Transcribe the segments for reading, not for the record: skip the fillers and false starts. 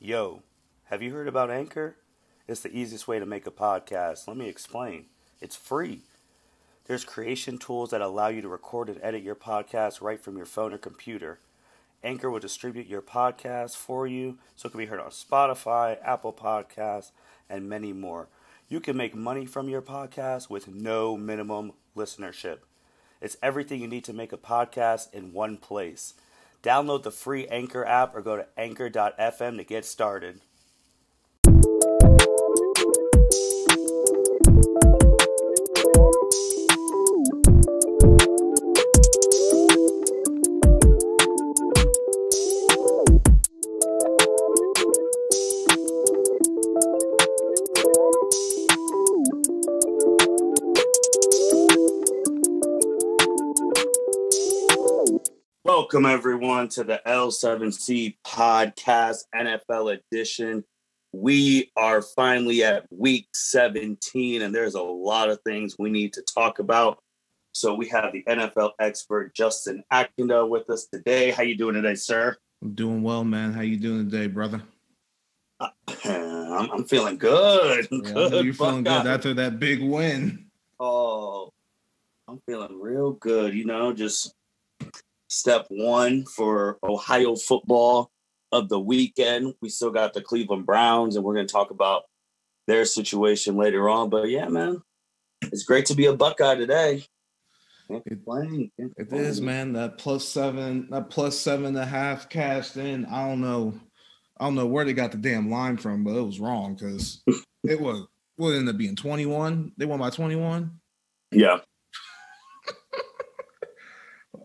Yo, have you heard about Anchor? It's the easiest way to make a podcast. Let me explain. It's free. There's creation tools that allow you to record and edit your podcast right from your phone or computer. Anchor will distribute your podcast for you so it can be heard on Spotify, Apple Podcasts, and many more. You can make money from your podcast with no minimum listenership. It's everything you need to make a podcast in one place. Download the free Anchor app or go to anchor.fm to get started. Welcome, everyone, to the L7C Podcast NFL edition. We are finally at week 17, and there's a lot of things we need to talk about. So we have the NFL expert, Justin Akindele, with us today. How you doing today, sir? I'm doing well, man. How you doing today, brother? I'm feeling good. Good. You're feeling good after that big win. Oh, I'm feeling real good. Just step one for Ohio football of the weekend. We still got the Cleveland Browns, and we're going to talk about their situation later on. But yeah, man, it's great to be a Buckeye today. Can't complain. It is, man. That plus 7.5 cashed in. I don't know where they got the damn line from, but it was wrong because it was what ended up being 21. They won by 21. Yeah.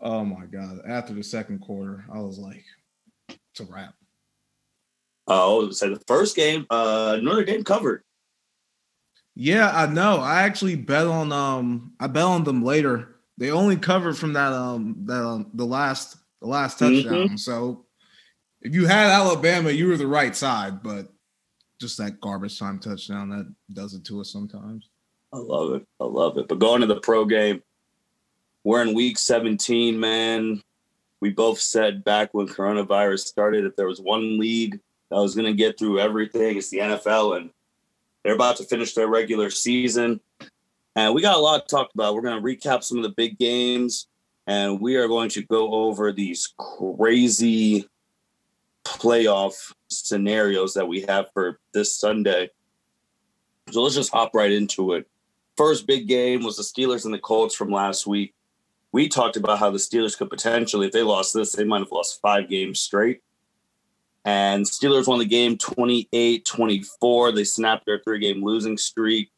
Oh my God. After the second quarter, I was like, it's a wrap. Oh, so the first game, Notre Dame covered. Yeah, I know. I actually bet on them later. They only covered from the last touchdown. Mm-hmm. So if you had Alabama, you were the right side, but just that garbage time touchdown that does it to us sometimes. I love it. But going to the pro game, we're in week 17, man. We both said back when coronavirus started, if there was one league that was going to get through everything, it's the NFL, and they're about to finish their regular season. And we got a lot to talk about. We're going to recap some of the big games, and we are going to go over these crazy playoff scenarios that we have for this Sunday. So let's just hop right into it. First big game was the Steelers and the Colts from last week. We talked about how the Steelers could potentially, if they lost this, they might have lost 5 games straight. And Steelers won the game 28-24. They snapped their 3-game losing streak.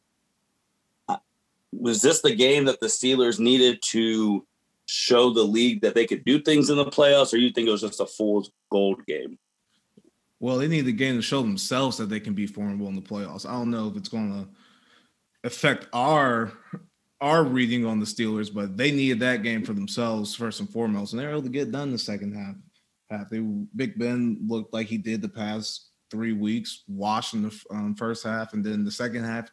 Was this the game that the Steelers needed to show the league that they could do things in the playoffs, or you think it was just a fool's gold game? Well, they need the game to show themselves that they can be formidable in the playoffs. I don't know if it's going to affect our reading on the Steelers, but they needed that game for themselves first and foremost, and they were able to get done in the second half. Big Ben looked like he did the past 3 weeks, washed in the first half, and then the second half,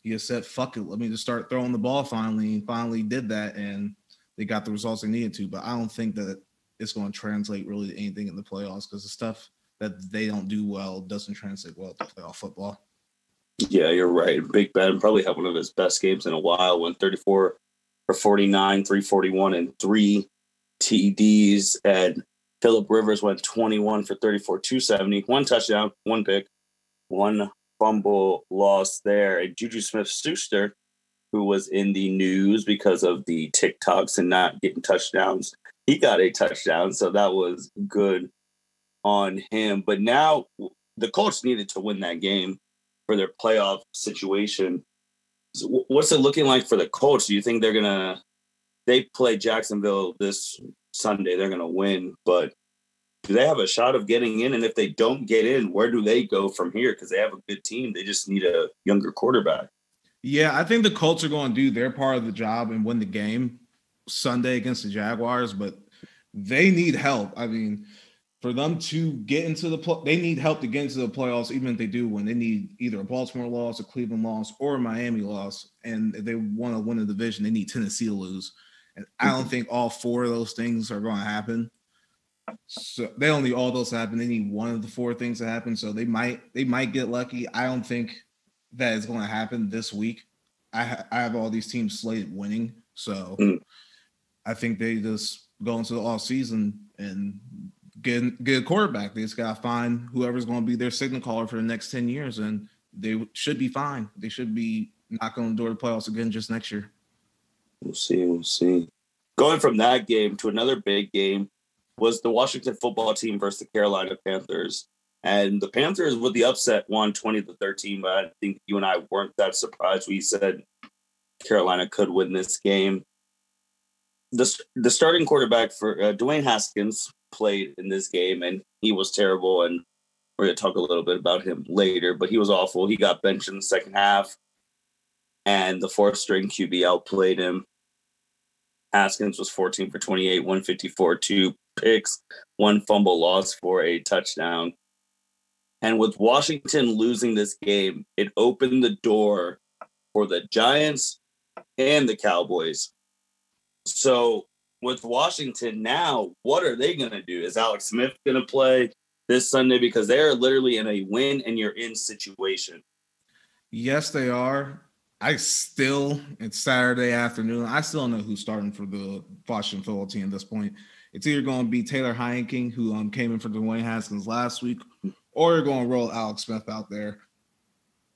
he just said, "Fuck it, let me just start throwing the ball." Finally did that, and they got the results they needed to. But I don't think that it's going to translate really to anything in the playoffs because the stuff that they don't do well doesn't translate well to playoff football. Yeah, you're right. Big Ben probably had one of his best games in a while. Went 34 for 49, 341, and 3 TDs. And Phillip Rivers went 21 for 34, 270, 1 touchdown, 1 pick, 1 fumble loss there. And Juju Smith-Schuster, who was in the news because of the TikToks and not getting touchdowns, he got a touchdown. So that was good on him. But now the Colts needed to win that game for their playoff situation. So what's it looking like for the Colts? Do you think they play Jacksonville this Sunday, they're going to win, but do they have a shot of getting in? And if they don't get in, where do they go from here? Because they have a good team. They just need a younger quarterback. Yeah, I think the Colts are going to do their part of the job and win the game Sunday against the Jaguars, but they need help. I mean, for them to get into they need help to get into the playoffs, even if they do win. They need either a Baltimore loss, a Cleveland loss, or a Miami loss. And if they want to win the division, they need Tennessee to lose. And I don't think all 4 of those things are going to happen. So they don't need all those to happen. They need one of the four things to happen. So they might get lucky. I don't think that is going to happen this week. I have all these teams slated winning. So I think they just go into the off season and get a quarterback. They just got to find whoever's going to be their signal caller for the next 10 years, and they should be fine. They should be knocking on the door of the playoffs again just next year. We'll see. Going from that game to another big game was the Washington football team versus the Carolina Panthers. And the Panthers, with the upset, won 20-13, but I think you and I weren't that surprised. We said Carolina could win this game. The starting quarterback for Dwayne Haskins played in this game, and he was terrible, and we're going to talk a little bit about him later, but he was awful. He got benched in the second half, and the fourth-string QB outplayed him. Haskins was 14 for 28, 154, 2 picks, 1 fumble loss for a touchdown. And with Washington losing this game, it opened the door for the Giants and the Cowboys. So with Washington now, what are they going to do? Is Alex Smith going to play this Sunday? Because they're literally in a win and you're in situation. Yes, they are. It's Saturday afternoon. I still don't know who's starting for the Washington football team at this point. It's either going to be Taylor Heineke, who came in for Dwayne Haskins last week, or you're going to roll Alex Smith out there.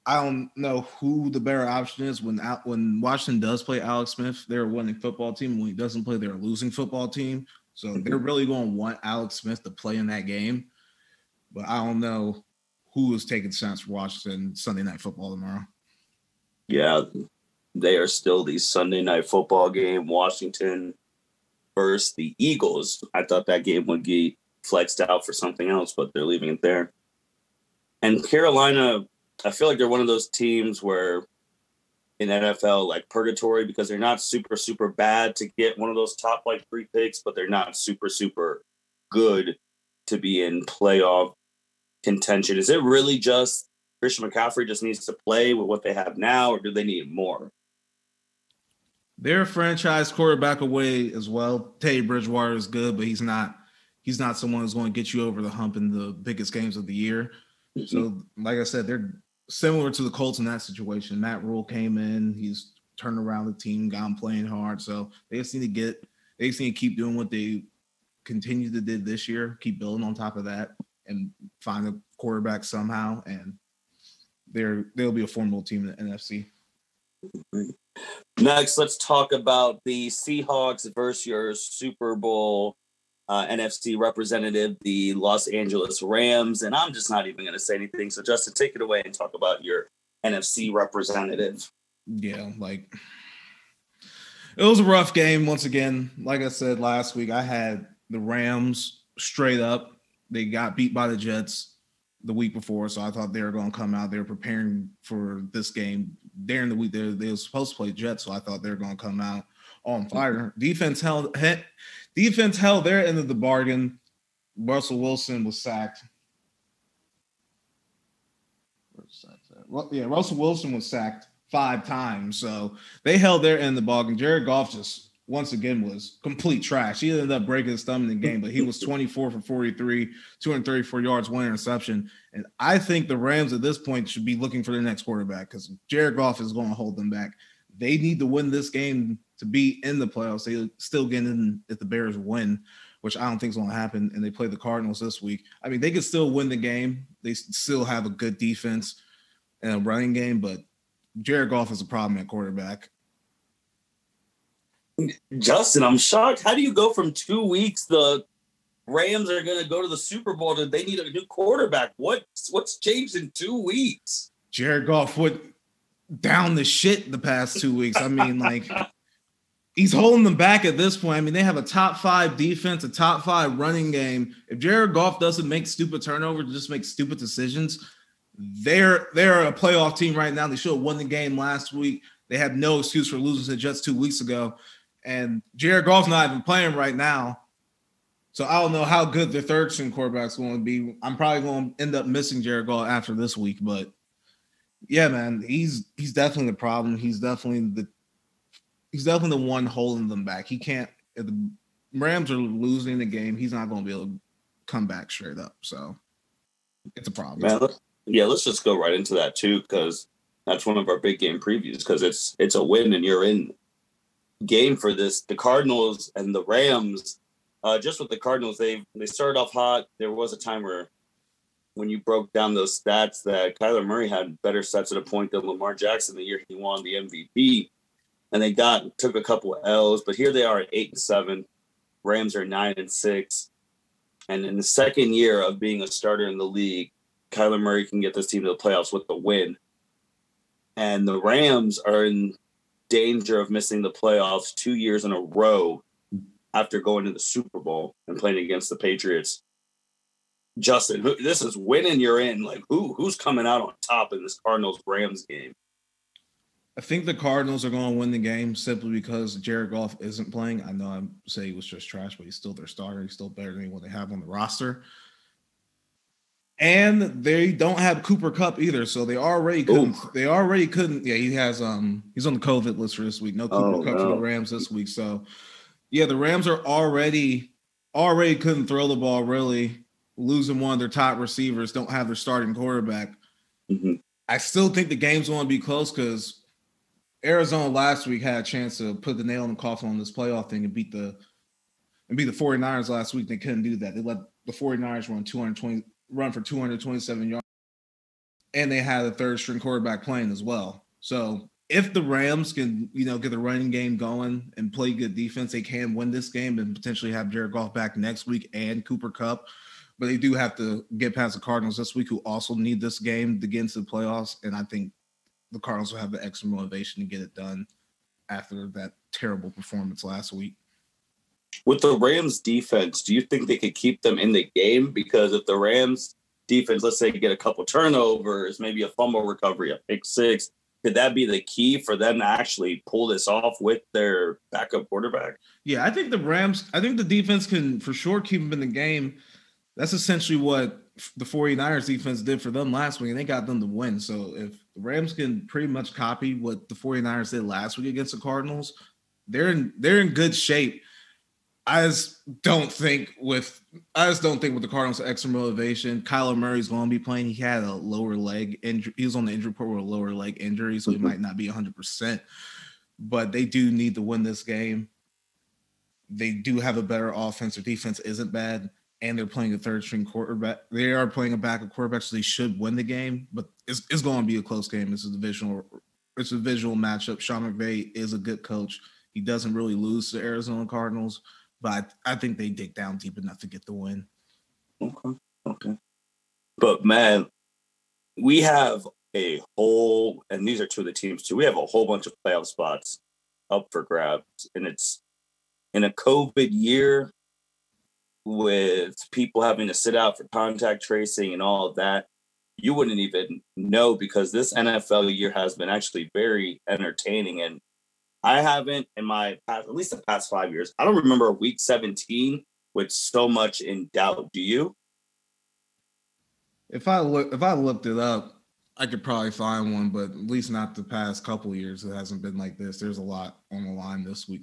I don't know who the better option is. When Washington does play Alex Smith, they're a winning football team. When he doesn't play, they're a losing football team. So they're really going to want Alex Smith to play in that game. But I don't know who is taking shots for Washington Sunday Night Football tomorrow. Yeah, they are still the Sunday Night Football game. Washington versus the Eagles. I thought that game would be flexed out for something else, but they're leaving it there. And Carolina, I feel like they're one of those teams where in NFL, like purgatory, because they're not super, super bad to get one of those top 3 picks, but they're not super, super good to be in playoff contention. Is it really just Christian McCaffrey just needs to play with what they have now, or do they need more? They're a franchise quarterback away as well. Teddy Bridgewater is good, but he's not someone who's going to get you over the hump in the biggest games of the year. Mm-hmm. So, like I said, they're similar to the Colts in that situation. Matt Rule came in, he's turned around the team, got them playing hard. So they just need to keep doing what they continue to do this year, keep building on top of that, and find a quarterback somehow, and they'll be a formidable team in the NFC. Next, let's talk about the Seahawks versus your Super Bowl NFC representative, the Los Angeles Rams. And I'm just not even going to say anything. So, Justin, take it away and talk about your NFC representative. Yeah, it was a rough game once again. Like I said last week, I had the Rams straight up. They got beat by the Jets the week before, so I thought they were going to come out. They were preparing for this game during the week. They were supposed to play Jets, so I thought they were going to come out on fire. Defense held their end of the bargain. Russell Wilson was sacked. Russell Wilson was sacked 5 times, so they held their end of the bargain. Jared Goff just once again was complete trash. He ended up breaking his thumb in the game, but he was 24 for 43, 234 yards, 1 interception. And I think the Rams at this point should be looking for their next quarterback because Jared Goff is going to hold them back. They need to win this game to be in the playoffs. They still get in if the Bears win, which I don't think is going to happen, and they play the Cardinals this week. I mean, they could still win the game. They still have a good defense and a running game, but Jared Goff is a problem at quarterback. Justin, I'm shocked. How do you go from 2 weeks the Rams are going to go to the Super Bowl to they need a new quarterback? What's changed in 2 weeks? Jared Goff went down the shit the past 2 weeks. I mean, he's holding them back at this point. I mean, they have a top 5 defense, a top 5 running game. If Jared Goff doesn't make stupid turnovers, just make stupid decisions, they're a playoff team right now. They should have won the game last week. They have no excuse for losing to the Jets 2 weeks ago. And Jared Goff's not even playing right now. So I don't know how good their third-string quarterback's going to be. I'm probably going to end up missing Jared Goff after this week. But, yeah, man, he's definitely the problem. He's definitely the one holding them back. He can't Rams are losing the game, he's not going to be able to come back straight up. So it's a problem. Man, let's just go right into that too, because that's one of our big game previews. Because it's a win and you're in game for this. The Cardinals and the Rams. Just with the Cardinals, they started off hot. There was a time where, when you broke down those stats, that Kyler Murray had better stats at a point than Lamar Jackson the year he won the MVP, and they took a couple of L's. But here they are at 8-7. Rams are 9-6, and in the second year of being a starter in the league, Kyler Murray can get this team to the playoffs with the win. And the Rams are in danger of missing the playoffs 2 years in a row after going to the Super Bowl and playing against the Patriots. Justin, this is winning you're in. Like, who's coming out on top in this Cardinals-Rams game? I think the Cardinals are going to win the game simply because Jared Goff isn't playing. I know I say he was just trash, but he's still their starter. He's still better than what they have on the roster. And they don't have Cooper Kupp either, so they already couldn't. Ooh. They already couldn't. Yeah, he has. He's on the COVID list for this week. No Cooper Kupp for the Rams this week. So, yeah, the Rams are already couldn't throw the ball really. Losing one of their top receivers, don't have their starting quarterback. Mm-hmm. I still think the game's going to be close because Arizona last week had a chance to put the nail in the coffin on this playoff thing and beat the 49ers last week. They couldn't do that. They let the 49ers run for 227 yards, and they had a third string quarterback playing as well. So if the Rams can, get the running game going and play good defense, they can win this game and potentially have Jared Goff back next week and Cooper Kupp. But they do have to get past the Cardinals this week, who also need this game to get into the playoffs. And I think the Cardinals will have the extra motivation to get it done after that terrible performance last week. With the Rams defense, do you think they could keep them in the game? Because if the Rams defense, let's say, get a couple turnovers, maybe a fumble recovery, a pick six, could that be the key for them to actually pull this off with their backup quarterback? Yeah, I think the defense can for sure keep them in the game. That's essentially what the 49ers defense did for them last week, and they got them to win. So if the Rams can pretty much copy what the 49ers did last week against the Cardinals, they're in good shape. I just don't think with the Cardinals' extra motivation, Kyler Murray's going to be playing. He had a lower leg injury. He was on the injury report with a lower leg injury, so he might not be 100%. But they do need to win this game. They do have a better offense. Their defense isn't bad. And they're playing a third-string quarterback. They are playing a backup quarterback, so they should win the game. But it's going to be a close game. It's a divisional matchup. Sean McVay is a good coach. He doesn't really lose to Arizona Cardinals, but I think they dig down deep enough to get the win. Okay. But, man, we have and these are two of the teams, too. We have a whole bunch of playoff spots up for grabs. And it's in a COVID year, with people having to sit out for contact tracing and all of that, you wouldn't even know, because this NFL year has been actually very entertaining. And I haven't, in my past, at least the past 5 years, I don't remember week 17 with so much in doubt. Do you? If I looked it up, I could probably find one, but at least not the past couple of years. It hasn't been like this. There's a lot on the line this week.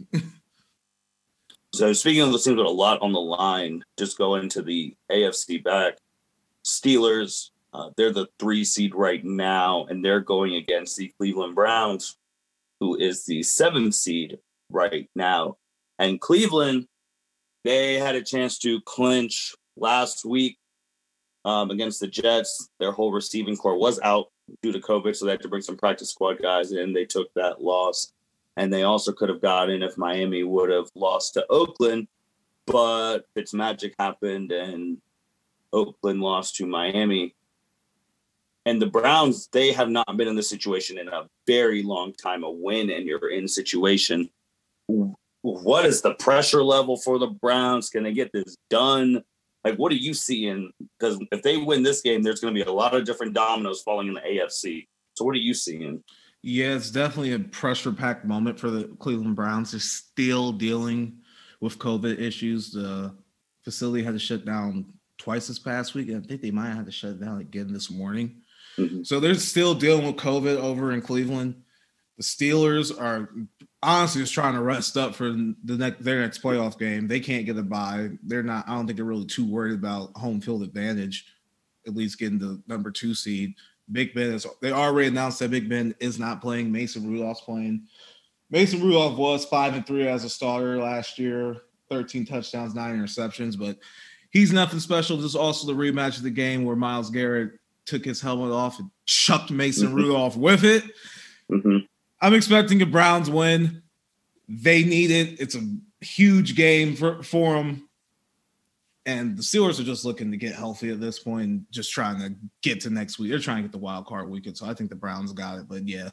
So speaking of those teams with a lot on the line, just go into the AFC back. Steelers, they're the 3 seed right now, and they're going against the Cleveland Browns, who is the 7th seed right now. And Cleveland, they had a chance to clinch last week against the Jets. Their whole receiving core was out due to COVID, so they had to bring some practice squad guys in. They took that loss. And they also could have gotten if Miami would have lost to Oakland, but Fitzmagic happened and Oakland lost to Miami. And the Browns, they have not been in this situation in a very long time, a win and you're in situation. What is the pressure level for the Browns? Can they get this done? Like, what are you seeing? Because if they win this game, there's going to be a lot of different dominoes falling in the AFC. So what are you seeing? Yeah, it's definitely a pressure-packed moment for the Cleveland Browns. They're still dealing with COVID issues. The facility had to shut down twice this past week. I think they might have to shut it down again this morning. Mm-hmm. So they're still dealing with COVID over in Cleveland. The Steelers are honestly just trying to rest up for their next playoff game. They can't get a bye. They're not. I don't think they're really too worried about home field advantage. At least getting the number 2 seed. Big Ben is. They already announced that Big Ben is not playing. Mason Rudolph's playing. Mason Rudolph was 5-3 as a starter last year. 13 touchdowns, 9 interceptions, but he's nothing special. This is also the rematch of the game where Myles Garrett took his helmet off and chucked Mason Rudolph with it. I'm expecting a Browns win. They need it. It's a huge game for them. And the Steelers are just looking to get healthy at this point and just trying to get to next week. They're trying to get the wild card weekend. So I think the Browns got it. But yeah,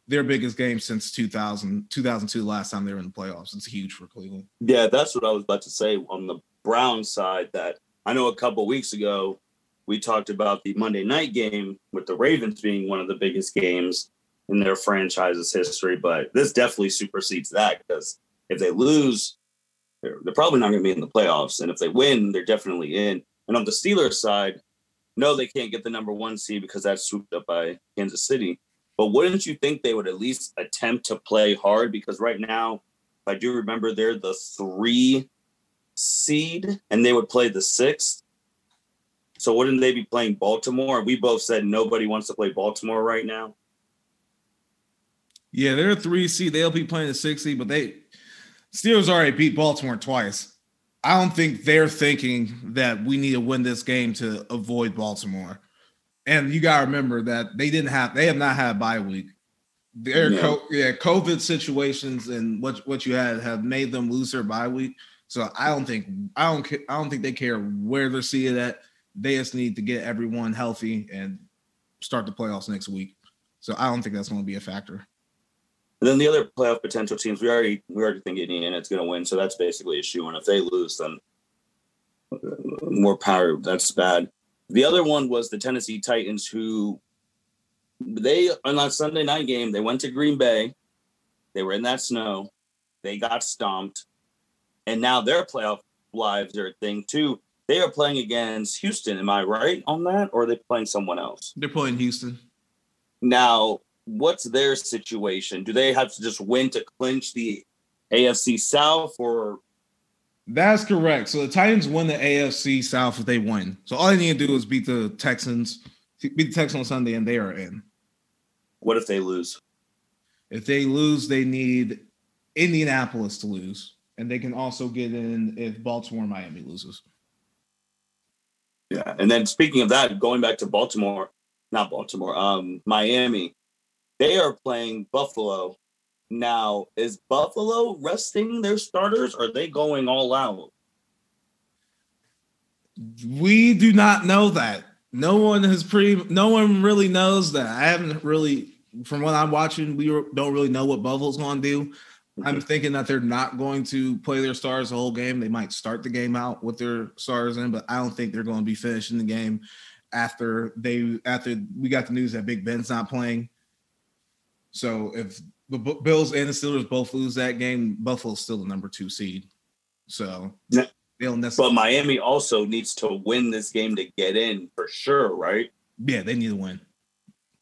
their biggest game since 2002, last time they were in the playoffs. It's huge for Cleveland. Yeah, that's what I was about to say on the Browns side. That I know a couple weeks ago we talked about the Monday night game with the Ravens being one of the biggest games in their franchise's history, but this definitely supersedes that because if they lose, they're probably not going to be in the playoffs, and if they win, they're definitely in. And on the Steelers side, no, they can't get the number 1 seed because that's swooped up by Kansas City. But wouldn't you think they would at least attempt to play hard? Because right now, if I do remember, they're the 3 seed, and they would play the 6th. So wouldn't they be playing Baltimore? We both said nobody wants to play Baltimore right now. Yeah, they're a 3 seed. They'll be playing the 6 seed, but Steelers already beat Baltimore twice. I don't think they're thinking that we need to win this game to avoid Baltimore. And you got to remember that they have not had a bye week. Their COVID situations and what you had have made them lose their bye week. So I don't think they care where they're seated at. They just need to get everyone healthy and start the playoffs next week. So I don't think that's going to be a factor. And then the other playoff potential teams, we already think Indiana's going to win, so that's basically a shoe. And if they lose, then more power. That's bad. The other one was the Tennessee Titans, who on that Sunday night game, they went to Green Bay. They were in that snow. They got stomped. And now their playoff lives are a thing, too. They are playing against Houston. Am I right on that? Or are they playing someone else? They're playing Houston. Now, what's their situation? Do they have to just win to clinch the AFC South, or? That's correct. So the Titans win the AFC South if they win. So all they need to do is beat the Texans on Sunday, and they are in. What if they lose? If they lose, they need Indianapolis to lose, and they can also get in if Baltimore, Miami loses. Yeah, and then speaking of that, going back to Miami. They are playing Buffalo. Now, is Buffalo resting their starters, or are they going all out? We do not know that. No one really knows that. I haven't really, from what I'm watching, don't really know what Buffalo's going to do. I'm thinking that they're not going to play their stars the whole game. They might start the game out with their stars in, but I don't think they're going to be finishing the game after we got the news that Big Ben's not playing. So if the Bills and the Steelers both lose that game, Buffalo's still the number 2 seed. So they'll necessarily. But Miami also needs to win this game to get in for sure, right? Yeah, they need to win.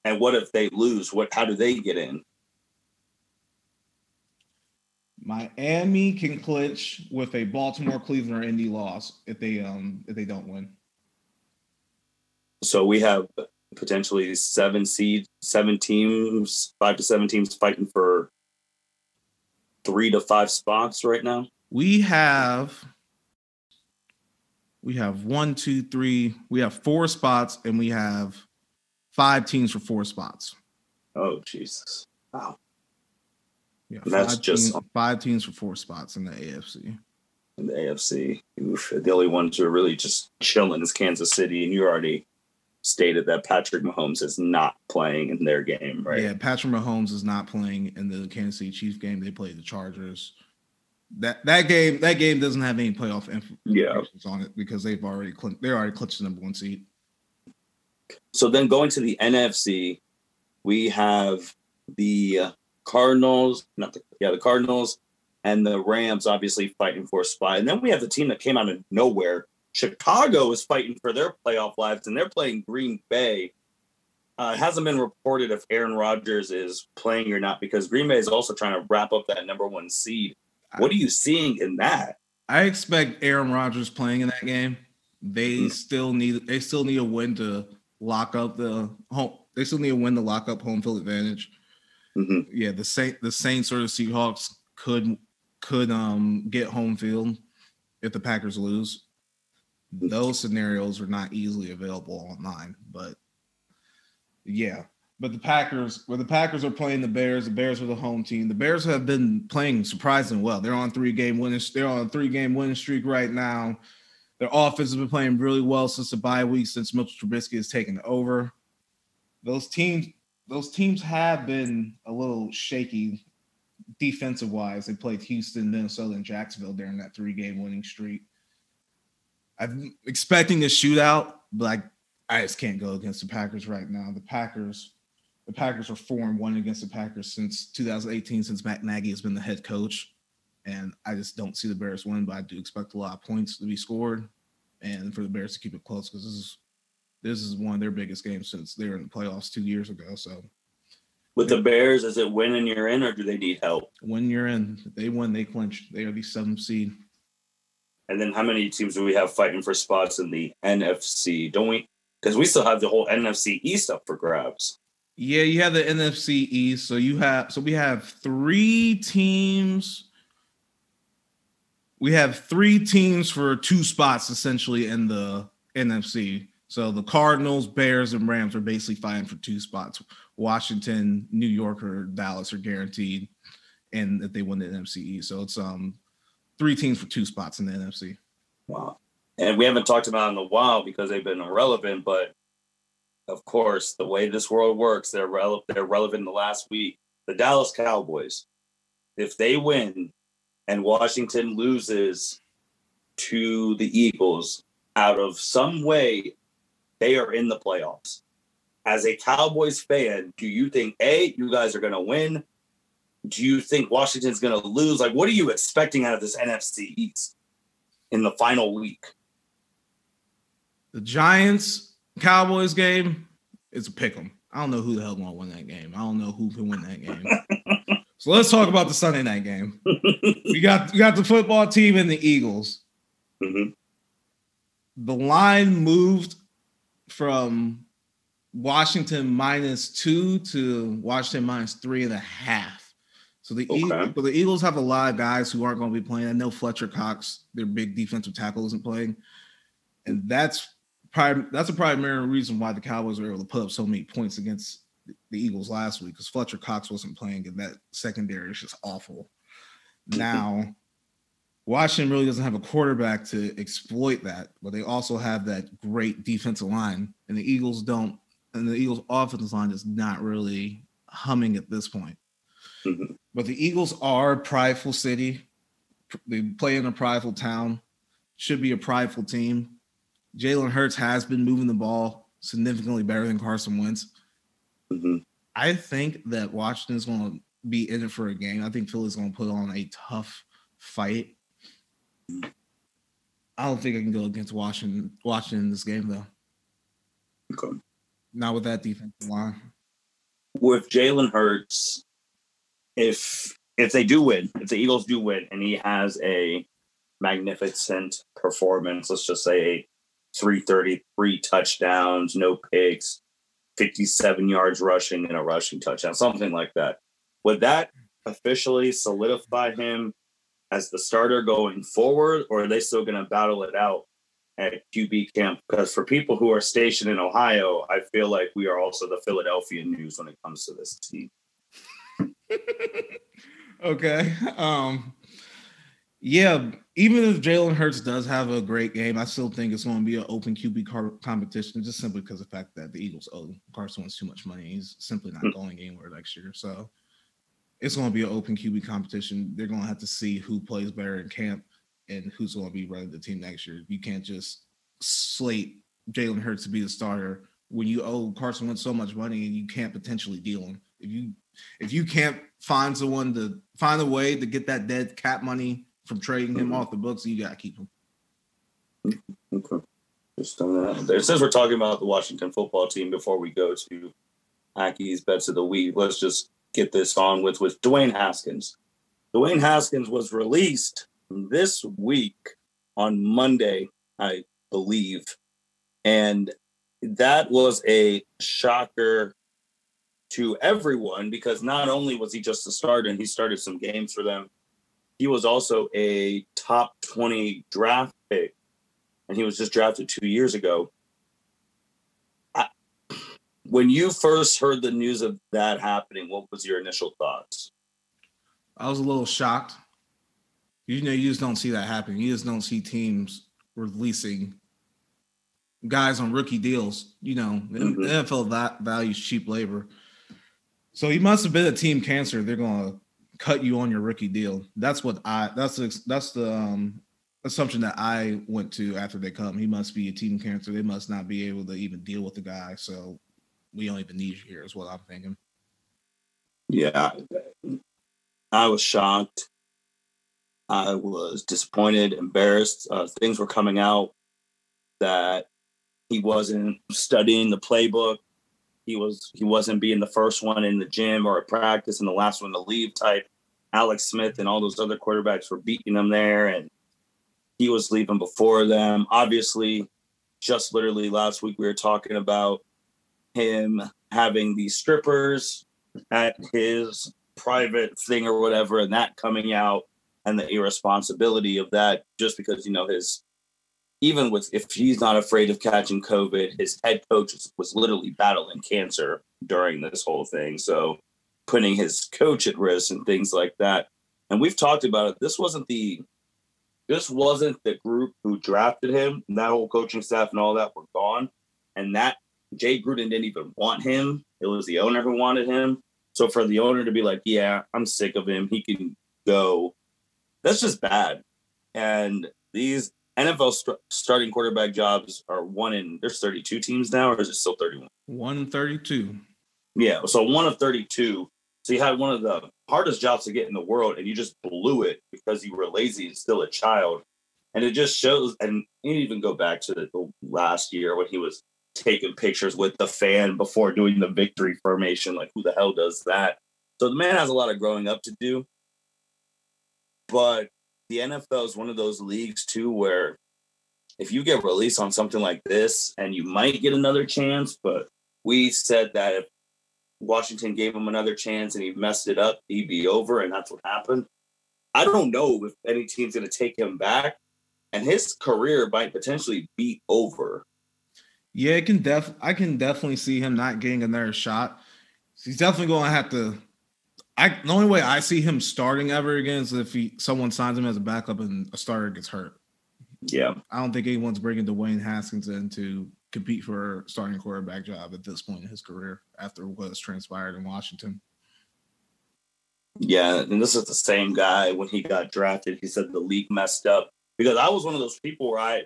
And what if they lose? How do they get in? Miami can clinch with a Baltimore, Cleveland, or Indy loss if they don't win. So we have potentially 7 teams, 5 to 7 teams fighting for 3 to 5 spots right now. We have 1, 2, 3. We have 4 spots, and we have 5 teams for 4 spots. Oh, Jesus! Wow. Yeah, that's just 5 teams for 4 spots in the AFC. In the AFC, the only ones who are really just chilling is Kansas City, and you already stated that Patrick Mahomes is not playing in their game, right? Yeah, Patrick Mahomes is not playing in the Kansas City Chiefs game. They played the Chargers. That game doesn't have any playoff implications on it because they're already clinched the number 1 seed. So then going to the NFC, we have the Cardinals, the Cardinals and the Rams obviously fighting for a spot. And then we have the team that came out of nowhere. Chicago is fighting for their playoff lives, and they're playing Green Bay. It hasn't been reported if Aaron Rodgers is playing or not because Green Bay is also trying to wrap up that number 1 seed. What are you seeing in that? I expect Aaron Rodgers playing in that game. They still need a win to lock up the home. They still need a win to lock up home field advantage. Mm-hmm. Yeah, the Saints or the Seahawks could get home field if the Packers lose. Those scenarios are not easily available online, but yeah. But the Packers are playing the Bears are the home team. The Bears have been playing surprisingly well. They're on a 3-game winning streak right now. Their offense has been playing really well since the bye week, since Mitchell Trubisky has taken over. Those teams have been a little shaky defensive wise. They played Houston, Minnesota, and Jacksonville during that 3-game winning streak. I'm expecting a shootout, but I just can't go against the Packers right now. The Packers are 4-1 against the Packers since 2018, since Matt Nagy has been the head coach. And I just don't see the Bears win, but I do expect a lot of points to be scored and for the Bears to keep it close because this is one of their biggest games since they were in the playoffs 2 years ago. So with the Bears, is it win and you're in, or do they need help? When you're in, they win, they clinch. They are the 7th seed. And then how many teams do we have fighting for spots in the NFC? Don't we? Because we still have the whole NFC East up for grabs. Yeah, you have the NFC East. So we have 3 teams. We have 3 teams for 2 spots essentially in the NFC. So the Cardinals, Bears, and Rams are basically fighting for 2 spots. Washington, New York, or Dallas are guaranteed, and if they win the NFC East. So it's 3 teams for 2 spots in the NFC. Wow. And we haven't talked about it in a while because they've been irrelevant, but of course, the way this world works, they're relevant the last week. The Dallas Cowboys, if they win and Washington loses to the Eagles, out of some way, they are in the playoffs. As a Cowboys fan, do you think, A, you guys are going to win? Do you think Washington's going to lose? Like, what are you expecting out of this NFC East in the final week? The Giants-Cowboys game is a pick 'em. I don't know who the hell going to win that game. I don't know who can win that game. So let's talk about the Sunday night game. We got the football team and the Eagles. Mm-hmm. The line moved from Washington -2 to Washington -3.5. So the Eagles have a lot of guys who aren't going to be playing. I know Fletcher Cox, their big defensive tackle, isn't playing, and that's a primary reason why the Cowboys were able to put up so many points against the Eagles last week, because Fletcher Cox wasn't playing, and that secondary is just awful. Now, Washington really doesn't have a quarterback to exploit that, but they also have that great defensive line, and the Eagles don't. And the Eagles' offensive line is not really humming at this point. Mm-hmm. But the Eagles are a prideful city. They play in a prideful town. Should be a prideful team. Jalen Hurts has been moving the ball significantly better than Carson Wentz. Mm-hmm. I think that Washington's going to be in it for a game. I think Philly's going to put on a tough fight. I don't think I can go against Washington in this game, though. Okay. Not with that defensive line. With Jalen Hurts, if they do win, if the Eagles do win, and he has a magnificent performance, let's just say 333 touchdowns, no picks, 57 yards rushing, and a rushing touchdown, something like that, would that officially solidify him as the starter going forward, or are they still going to battle it out at QB camp? Because for people who are stationed in Ohio, I feel like we are also the Philadelphia news when it comes to this team. Okay. Yeah, even if Jalen Hurts does have a great game, I still think it's going to be an open QB competition, just simply because of the fact that the Eagles owe Carson Wentz too much money. He's simply not going anywhere next year. So it's going to be an open QB competition. They're going to have to see who plays better in camp and who's going to be running the team next year. You can't just slate Jalen Hurts to be the starter when you owe Carson Wentz so much money and you can't potentially deal him. If you can't find a way to get that dead cap money from trading him off the books, you got to keep him. Okay. Just throwing that out there. Since we're talking about the Washington football team, before we go to Aki's bets of the week. Let's just get this on with Dwayne Haskins. Dwayne Haskins was released this week on Monday, I believe. And that was a shocker to everyone because not only was he just a starter and he started some games for them, he was also a top 20 draft pick, and he was just drafted 2 years ago. When you first heard the news of that happening, what was your initial thoughts? I was a little shocked. You just don't see that happening. You just don't see teams releasing guys on rookie deals. The NFL values cheap labor. So he must have been a team cancer. They're going to cut you on your rookie deal. That's the assumption that I went to after they cut him. He must be a team cancer. They must not be able to even deal with the guy. So we don't even need you here is what I'm thinking. Yeah, I was shocked. I was disappointed, embarrassed. Things were coming out that he wasn't studying the playbook. He wasn't being the first one in the gym or at practice and the last one to leave type. Alex Smith and all those other quarterbacks were beating him there, and he was leaving before them. Obviously, just literally last week we were talking about him having these strippers at his private thing or whatever, and that coming out and the irresponsibility of that just because, if he's not afraid of catching COVID, his head coach was literally battling cancer during this whole thing. So putting his coach at risk and things like that. And we've talked about it. This wasn't the group who drafted him. That whole coaching staff and all that were gone. And that Jay Gruden didn't even want him. It was the owner who wanted him. So for the owner to be like, yeah, I'm sick of him, he can go. That's just bad. And these NFL starting quarterback jobs are there's 32 teams now, or is it still 31? 132. Yeah, so one of 32. So you had one of the hardest jobs to get in the world, and you just blew it because you were lazy and still a child. And it just shows, and you even go back to the last year when he was taking pictures with the fan before doing the victory formation. Like, who the hell does that? So the man has a lot of growing up to do. But the NFL is one of those leagues, too, where if you get released on something like this, and you might get another chance, but we said that if Washington gave him another chance and he messed it up, he'd be over, and that's what happened. I don't know if any team's going to take him back, and his career might potentially be over. Yeah, I can definitely see him not getting another shot. He's definitely going to have to. The only way I see him starting ever again is if someone signs him as a backup and a starter gets hurt. Yeah, I don't think anyone's bringing Dwayne Haskins in to compete for a starting quarterback job at this point in his career after what has transpired in Washington. Yeah, and this is the same guy when he got drafted. He said the league messed up because I was one of those people where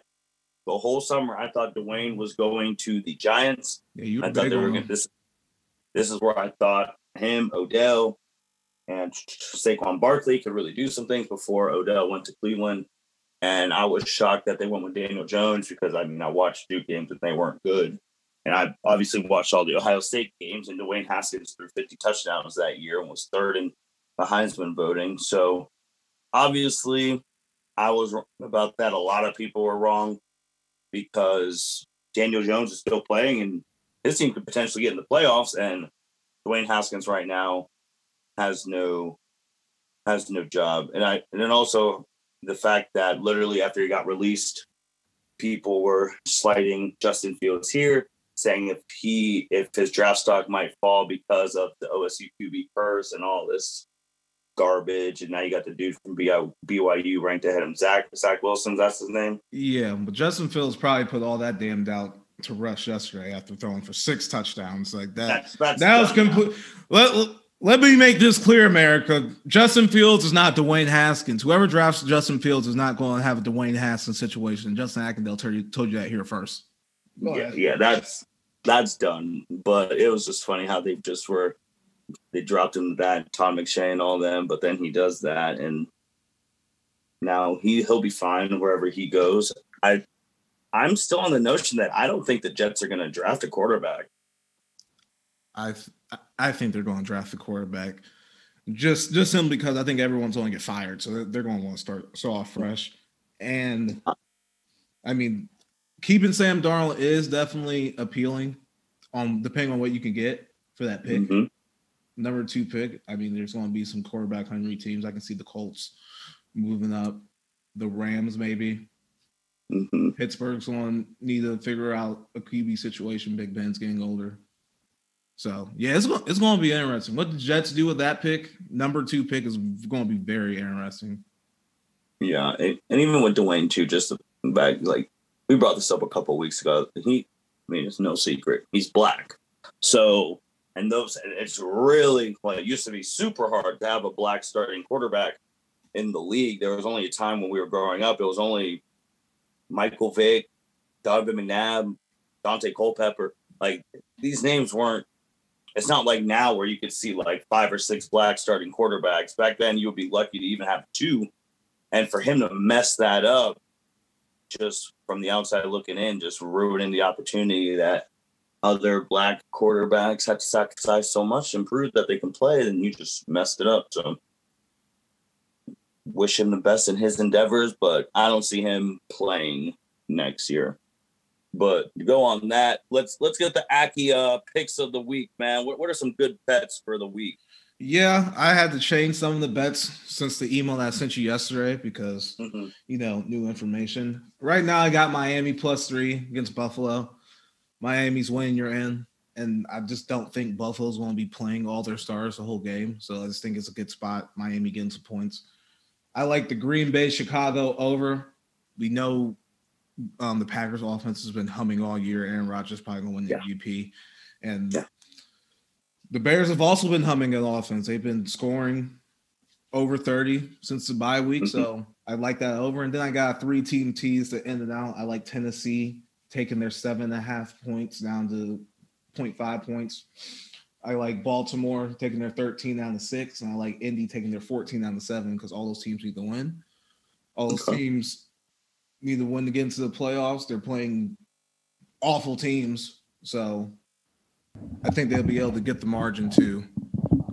the whole summer I thought Dwayne was going to the Giants. Yeah, I thought they were going. This is where I thought him, Odell, and Saquon Barkley could really do some things before Odell went to Cleveland. And I was shocked that they went with Daniel Jones because, I watched Duke games and they weren't good. And I obviously watched all the Ohio State games, and Dwayne Haskins threw 50 touchdowns that year and was third in the Heisman voting. So obviously I was wrong about that. A lot of people were wrong because Daniel Jones is still playing and his team could potentially get in the playoffs. And Dwayne Haskins right now has no job. And then also the fact that literally after he got released, people were slighting Justin Fields here, saying if his draft stock might fall because of the OSU QB curse and all this garbage. And now you got the dude from BYU ranked ahead of Zach Wilson. That's his name. Yeah, but Justin Fields probably put all that damn doubt to rest yesterday after throwing for 6 touchdowns like that. That was complete. Let me make this clear, America. Justin Fields is not Dwayne Haskins. Whoever drafts Justin Fields is not going to have a Dwayne Haskins situation. Justin Akindele told you that here first. Yeah, that's done. But it was just funny how they dropped him to that, Tom McShay and all them, but then he does that, and now he'll be fine wherever he goes. I'm still on the notion that I don't think the Jets are going to draft a quarterback. I think they're going to draft the quarterback. Just simply because I think everyone's going to get fired, so they're going to want to start off fresh. And I mean, keeping Sam Darnold is definitely appealing, depending on what you can get for that pick. Mm-hmm. Number 2 pick. I mean, there's going to be some quarterback hungry teams. I can see the Colts moving up, the Rams maybe. Mm-hmm. Pittsburgh's going to need to figure out a QB situation. Big Ben's getting older. So, yeah, it's going to be interesting. What the Jets do with that pick, number 2 pick, is going to be very interesting. Yeah, and even with Dwayne, too, just back, like, we brought this up a couple of weeks ago. It's no secret. He's black. So, it's really, it used to be super hard to have a black starting quarterback in the league. There was only a time when we were growing up, it was only Michael Vick, Donovan McNabb, Dante Culpepper. Like, these names weren't, it's not like now where you could see like 5 or 6 black starting quarterbacks. Back then, you would be lucky to even have 2. And for him to mess that up, just from the outside looking in, just ruining the opportunity that other black quarterbacks had to sacrifice so much and prove that they can play, and you just messed it up. So wish him the best in his endeavors, but I don't see him playing next year. But to go on that, let's get the Aki picks of the week, man. What are some good bets for the week? Yeah, I had to change some of the bets since the email that I sent you yesterday because, new information. Right now, I got Miami +3 against Buffalo. Miami's winning, you're in. And I just don't think Buffalo's going to be playing all their stars the whole game. So I just think it's a good spot. Miami getting some points. I like the Green Bay Chicago over. We know the Packers offense has been humming all year. Aaron Rodgers probably going to win the MVP. And the Bears have also been humming on offense. They've been scoring over 30 since the bye week. So I like that over. And then I got 3 team teas to end it out. I like Tennessee taking their 7.5 points down to 0.5 points. I like Baltimore taking their 13 down to 6. And I like Indy taking their 14 down to 7 because all those teams need to win. All those teams need to win to get into the playoffs. They're playing awful teams. So I think they'll be able to get the margin to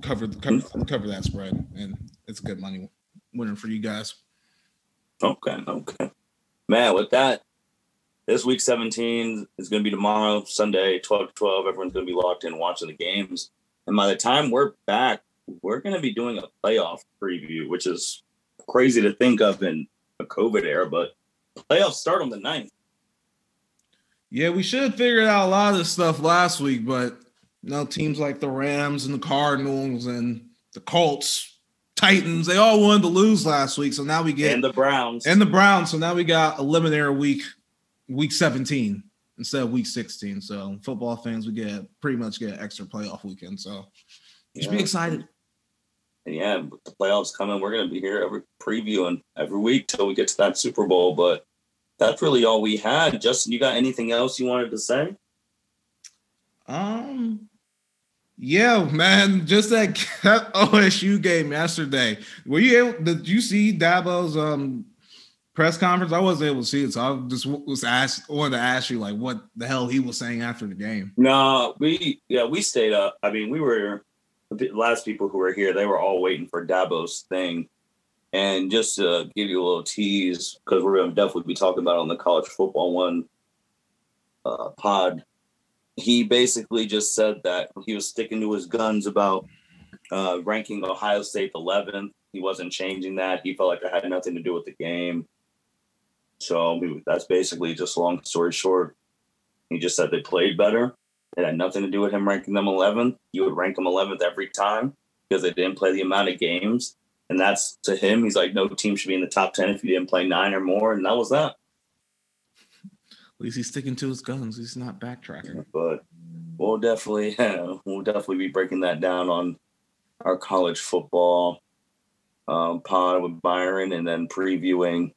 cover that spread. And it's good money winning for you guys. Okay. Man, with that, this week 17 is going to be tomorrow, Sunday, 12 to 12. Everyone's going to be locked in watching the games. And by the time we're back, we're going to be doing a playoff preview, which is crazy to think of in a COVID era, but playoffs start on the 9th. Yeah, we should have figured out a lot of this stuff last week, but teams like the Rams and the Cardinals and the Colts, Titans, they all wanted to lose last week. So now we get – And the Browns. So now we got eliminator week 17 instead of week 16. So football fans, we pretty much get an extra playoff weekend. So you should be excited. And with the playoffs coming, we're going to be here previewing every week till we get to that Super Bowl. But that's really all we had. Justin, you got anything else you wanted to say? Yeah, man, just that OSU game yesterday. Did you see Dabo's press conference? I wasn't able to see it, so I just wanted to ask you, like, what the hell he was saying after the game. No, we stayed up. I mean, we were the last people who were here. They were all waiting for Dabo's thing. And just to give you a little tease, because we're going to definitely be talking about it on the College Football One pod, he basically just said that he was sticking to his guns about ranking Ohio State 11th. He wasn't changing that. He felt like it had nothing to do with the game. So that's basically just long story short. He just said they played better. It had nothing to do with him ranking them 11th. You would rank them 11th every time because they didn't play the amount of games. And that's to him. He's like, no team should be in the top 10 if you didn't play 9 or more. And that was that. At least he's sticking to his guns. He's not backtracking. But we'll definitely be breaking that down on our college football pod with Byron and then previewing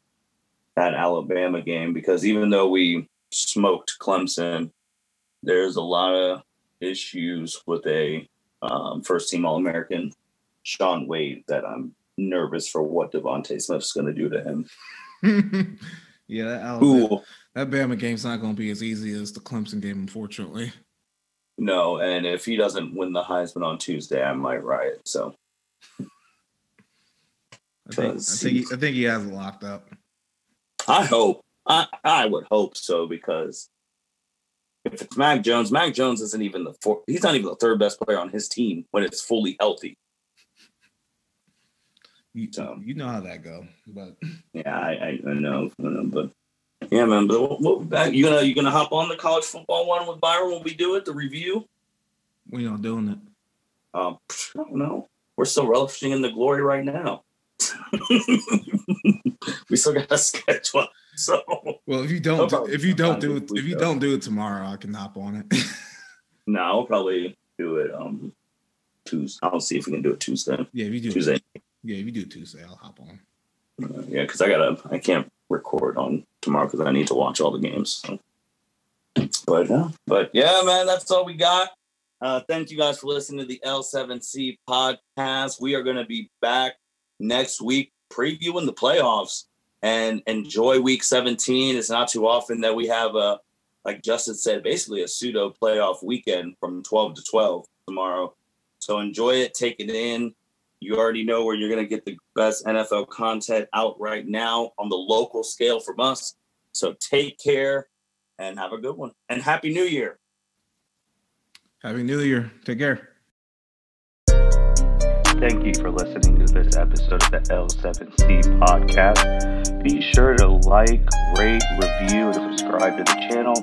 that Alabama game. Because even though we smoked Clemson, there's a lot of issues with a first-team All-American Sean Wade that I'm nervous for what Devontae Smith's going to do to him. Yeah, that Bama game's not going to be as easy as the Clemson game, unfortunately. No, and if he doesn't win the Heisman on Tuesday, I might riot. So I think he has it locked up. I hope. I would hope so, because if it's Mac Jones isn't even he's not even the third best player on his team when it's fully healthy. You know how that go, but yeah, I know, but yeah, man. But we'll be back. You gonna hop on the college football one with Byron when we do it, the review? We're not doing it. I don't know. We're still relishing in the glory right now. We still got a schedule. So well, if you don't do it tomorrow, I can hop on it. No, I'll probably do it Tuesday. I'll see if we can do it Tuesday. Yeah, if you do Tuesday. Yeah, if you do it Tuesday, I'll hop on. Yeah, because I can't record on tomorrow because I need to watch all the games. So. But yeah, man, that's all we got. Thank you guys for listening to the L7C podcast. We are going to be back next week previewing the playoffs, and enjoy week 17. It's not too often that we have like Justin said, basically a pseudo playoff weekend from 12 to 12 tomorrow. So enjoy it, take it in. You already know where you're going to get the best NFL content out right now on the local scale from us. So take care and have a good one. And Happy New Year. Happy New Year. Take care. Thank you for listening to this episode of the L7C podcast. Be sure to like, rate, review, and subscribe to the channel.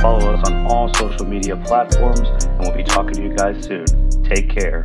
Follow us on all social media platforms, and we'll be talking to you guys soon. Take care.